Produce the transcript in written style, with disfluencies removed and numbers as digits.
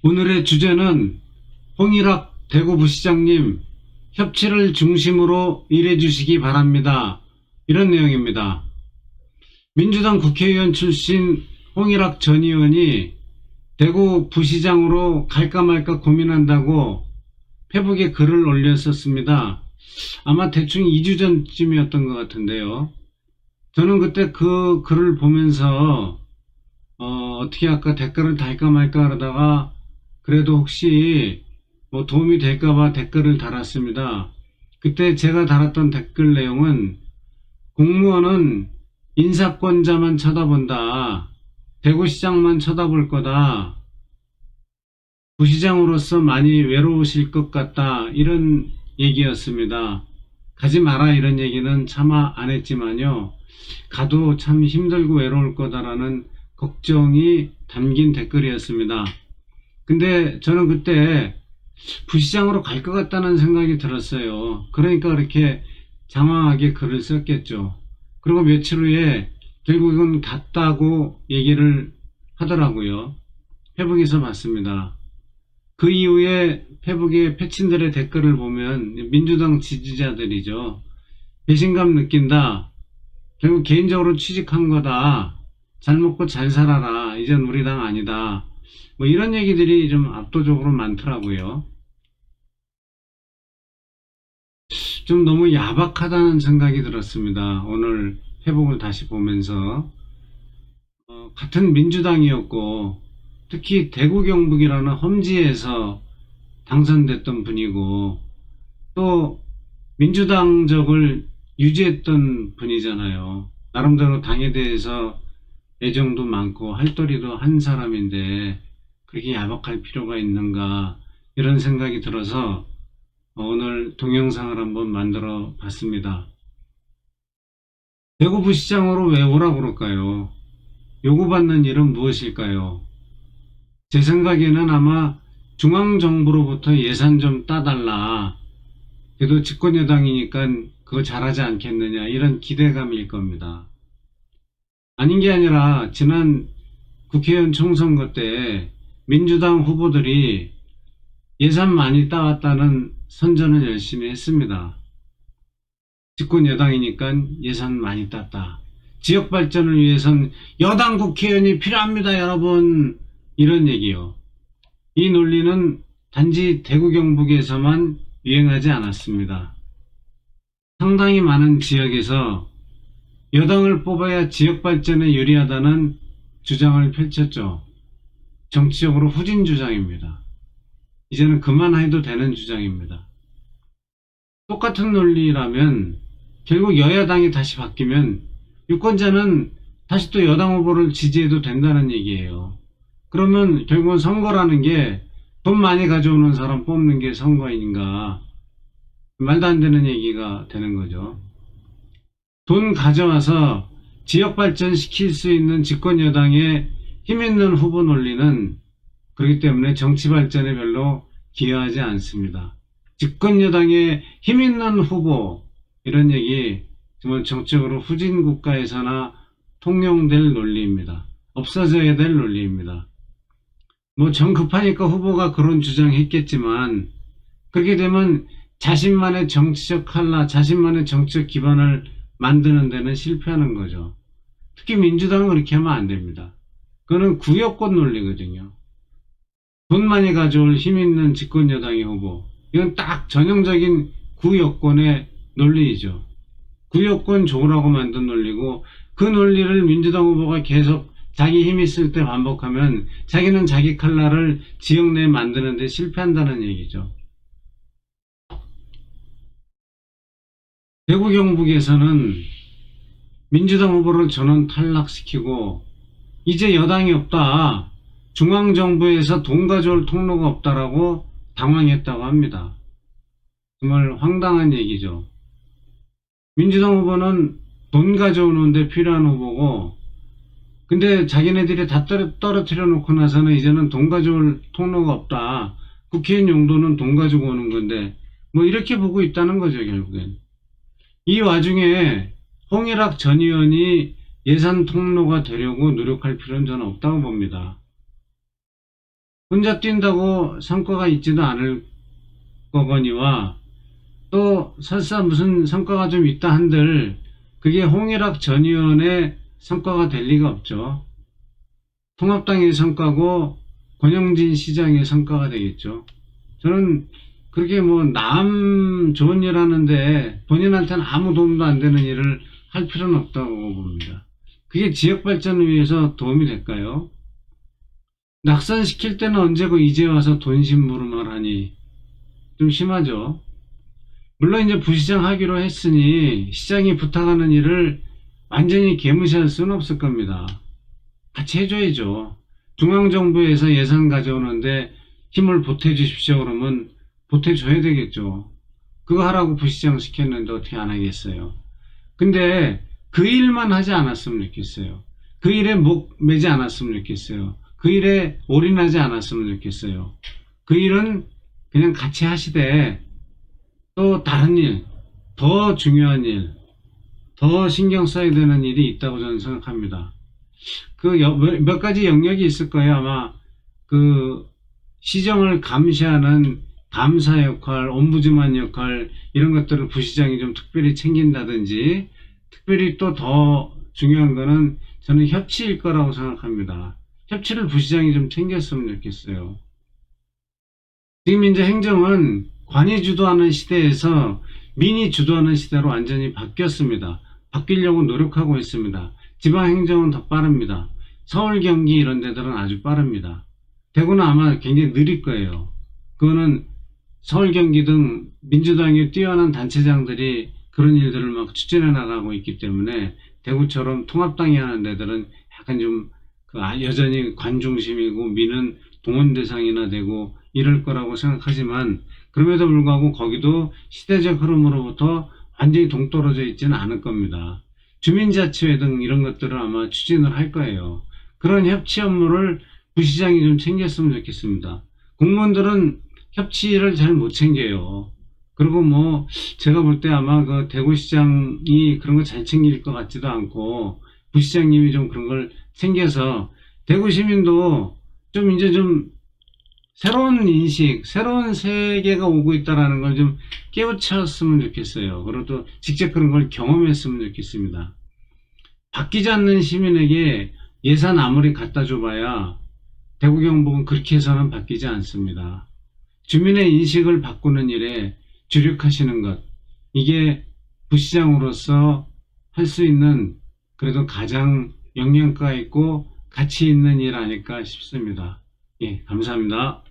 오늘의 주제는 홍일학 대구부시장님 협치를 중심으로 일해 주시기 바랍니다. 이런 내용입니다. 민주당 국회의원 출신 홍일학 전 의원이 대구 부시장으로 갈까 말까 고민한다고 페북에 글을 올렸었습니다. 아마 대충 2주 전쯤이었던 것 같은데요. 저는 그때 그 글을 보면서 어떻게 할까 댓글을 달까 말까 하다가 그래도 혹시 뭐 도움이 될까봐 댓글을 달았습니다. 그때 제가 달았던 댓글 내용은 공무원은 인사권자만 쳐다본다. 대구시장만 쳐다볼 거다. 부시장으로서 많이 외로우실 것 같다. 이런 얘기였습니다. 가지 마라 이런 얘기는 차마 안 했지만요. 가도 참 힘들고 외로울 거다라는 걱정이 담긴 댓글이었습니다. 근데 저는 그때 부시장으로 갈 것 같다는 생각이 들었어요. 그러니까 그렇게 장황하게 글을 썼겠죠. 그리고 며칠 후에 결국은 갔다고 얘기를 하더라고요. 페북에서 봤습니다. 그 이후에 페북의 패친들의 댓글을 보면 민주당 지지자들이죠. 배신감 느낀다. 결국 개인적으로 취직한 거다. 잘 먹고 잘 살아라. 이젠 우리 당 아니다. 뭐 이런 얘기들이 좀 압도적으로 많더라고요. 좀 너무 야박하다는 생각이 들었습니다. 오늘 페북을 다시 보면서 같은 민주당이었고 특히 대구 경북이라는 험지에서 당선됐던 분이고 또 민주당적을 유지했던 분이잖아요. 나름대로 당에 대해서 애정도 많고 할도리도 한 사람인데 그렇게 야박할 필요가 있는가 이런 생각이 들어서 오늘 동영상을 한번 만들어 봤습니다. 대구부시장으로 왜 오라고 그럴까요? 요구받는 일은 무엇일까요? 제 생각에는 아마 중앙정부로부터 예산 좀 따달라. 그래도 집권여당이니까 그거 잘하지 않겠느냐 이런 기대감일 겁니다. 아닌 게 아니라 지난 국회의원 총선거 때 민주당 후보들이 예산 많이 따왔다는 선전을 열심히 했습니다. 집권 여당이니까 예산 많이 땄다. 지역 발전을 위해선 여당 국회의원이 필요합니다, 여러분. 이런 얘기요. 이 논리는 단지 대구 경북에서만 유행하지 않았습니다. 상당히 많은 지역에서 여당을 뽑아야 지역 발전에 유리하다는 주장을 펼쳤죠. 정치적으로 후진 주장입니다. 이제는 그만해도 되는 주장입니다. 똑같은 논리라면 결국 여야당이 다시 바뀌면 유권자는 다시 또 여당 후보를 지지해도 된다는 얘기예요. 그러면 결국은 선거라는 게 돈 많이 가져오는 사람 뽑는 게 선거인가? 말도 안 되는 얘기가 되는 거죠. 돈 가져와서 지역 발전시킬 수 있는 집권 여당의 힘 있는 후보 논리는 그렇기 때문에 정치 발전에 별로 기여하지 않습니다. 집권 여당의 힘 있는 후보 이런 얘기 정말 정적으로 후진 국가에서나 통용될 논리입니다. 없어져야 될 논리입니다. 뭐 정 급하니까 후보가 그런 주장했겠지만 그렇게 되면 자신만의 정치적 칼라, 자신만의 정치적 기반을 만드는 데는 실패하는 거죠. 특히 민주당은 그렇게 하면 안 됩니다. 그거는 구여권 논리거든요. 돈 많이 가져올 힘 있는 집권 여당의 후보. 이건 딱 전형적인 구여권의 논리이죠. 구여권 좋으라고 만든 논리고 그 논리를 민주당 후보가 계속 자기 힘이 있을 때 반복하면 자기는 자기 칼라를 지역 내에 만드는 데 실패한다는 얘기죠. 대구 경북에서는 민주당 후보를 전원 탈락시키고 이제 여당이 없다. 중앙정부에서 돈 가져올 통로가 없다라고 당황했다고 합니다. 정말 황당한 얘기죠. 민주당 후보는 돈 가져오는데 필요한 후보고 근데 자기네들이 다 떨어뜨려 놓고 나서는 이제는 돈 가져올 통로가 없다. 국회의원 용도는 돈 가지고 오는 건데 뭐 이렇게 보고 있다는 거죠 결국엔. 이 와중에 홍일학 전 의원이 예산 통로가 되려고 노력할 필요는 저는 없다고 봅니다. 혼자 뛴다고 성과가 있지도 않을 거거니와 또 설사 무슨 성과가 좀 있다 한들 그게 홍일학 전 의원의 성과가 될 리가 없죠. 통합당의 성과고 권영진 시장의 성과가 되겠죠. 저는 그렇게 뭐 남 좋은 일 하는데 본인한테는 아무 도움도 안 되는 일을 할 필요는 없다고 봅니다. 그게 지역 발전을 위해서 도움이 될까요? 낙선시킬 때는 언제고 이제 와서 돈심부름을 하니 좀 심하죠. 물론 이제 부시장 하기로 했으니 시장이 부탁하는 일을 완전히 개무시할 수는 없을 겁니다. 같이 해줘야죠. 중앙정부에서 예산 가져오는데 힘을 보태주십시오 그러면 보태줘야 되겠죠. 그거 하라고 부시장 시켰는데 어떻게 안 하겠어요. 근데 그 일만 하지 않았으면 좋겠어요. 그 일에 목 매지 않았으면 좋겠어요. 그 일에 올인하지 않았으면 좋겠어요. 그 일은 그냥 같이 하시되 또 다른 일, 더 중요한 일, 더 신경 써야 되는 일이 있다고 저는 생각합니다. 그 몇 가지 영역이 있을 거예요. 아마 그 시정을 감시하는 감사 역할, 옴부즈만 역할 이런 것들을 부시장이 좀 특별히 챙긴다든지 특별히 또 더 중요한 거는 저는 협치일 거라고 생각합니다. 협치를 부시장이 좀 챙겼으면 좋겠어요. 지금 이제 행정은 관이 주도하는 시대에서 민이 주도하는 시대로 완전히 바뀌었습니다. 바뀌려고 노력하고 있습니다. 지방행정은 더 빠릅니다. 서울, 경기 이런 데들은 아주 빠릅니다. 대구는 아마 굉장히 느릴 거예요. 그거는 서울, 경기 등 민주당의 뛰어난 단체장들이 그런 일들을 막 추진해 나가고 있기 때문에 대구처럼 통합당이 하는 데들은 약간 좀 여전히 관중심이고 민은 동원 대상이나 되고 이럴 거라고 생각하지만 그럼에도 불구하고 거기도 시대적 흐름으로부터 완전히 동떨어져 있지는 않을 겁니다. 주민자치회 등 이런 것들을 아마 추진을 할 거예요. 그런 협치 업무를 부시장이 좀 챙겼으면 좋겠습니다. 공무원들은 협치를 잘 못 챙겨요. 그리고 뭐 제가 볼 때 아마 그 대구시장이 그런 거 잘 챙길 것 같지도 않고 부시장님이 좀 그런 걸 챙겨서 대구 시민도 좀 이제 좀 새로운 인식, 새로운 세계가 오고 있다는 걸 좀 깨우쳤으면 좋겠어요. 그리고 또 직접 그런 걸 경험했으면 좋겠습니다. 바뀌지 않는 시민에게 예산 아무리 갖다 줘봐야 대구 경북은 그렇게 해서는 바뀌지 않습니다. 주민의 인식을 바꾸는 일에 주력하시는 것, 이게 부시장으로서 할 수 있는 그래도 가장 영양가 있고 가치 있는 일 아닐까 싶습니다. 예, 감사합니다.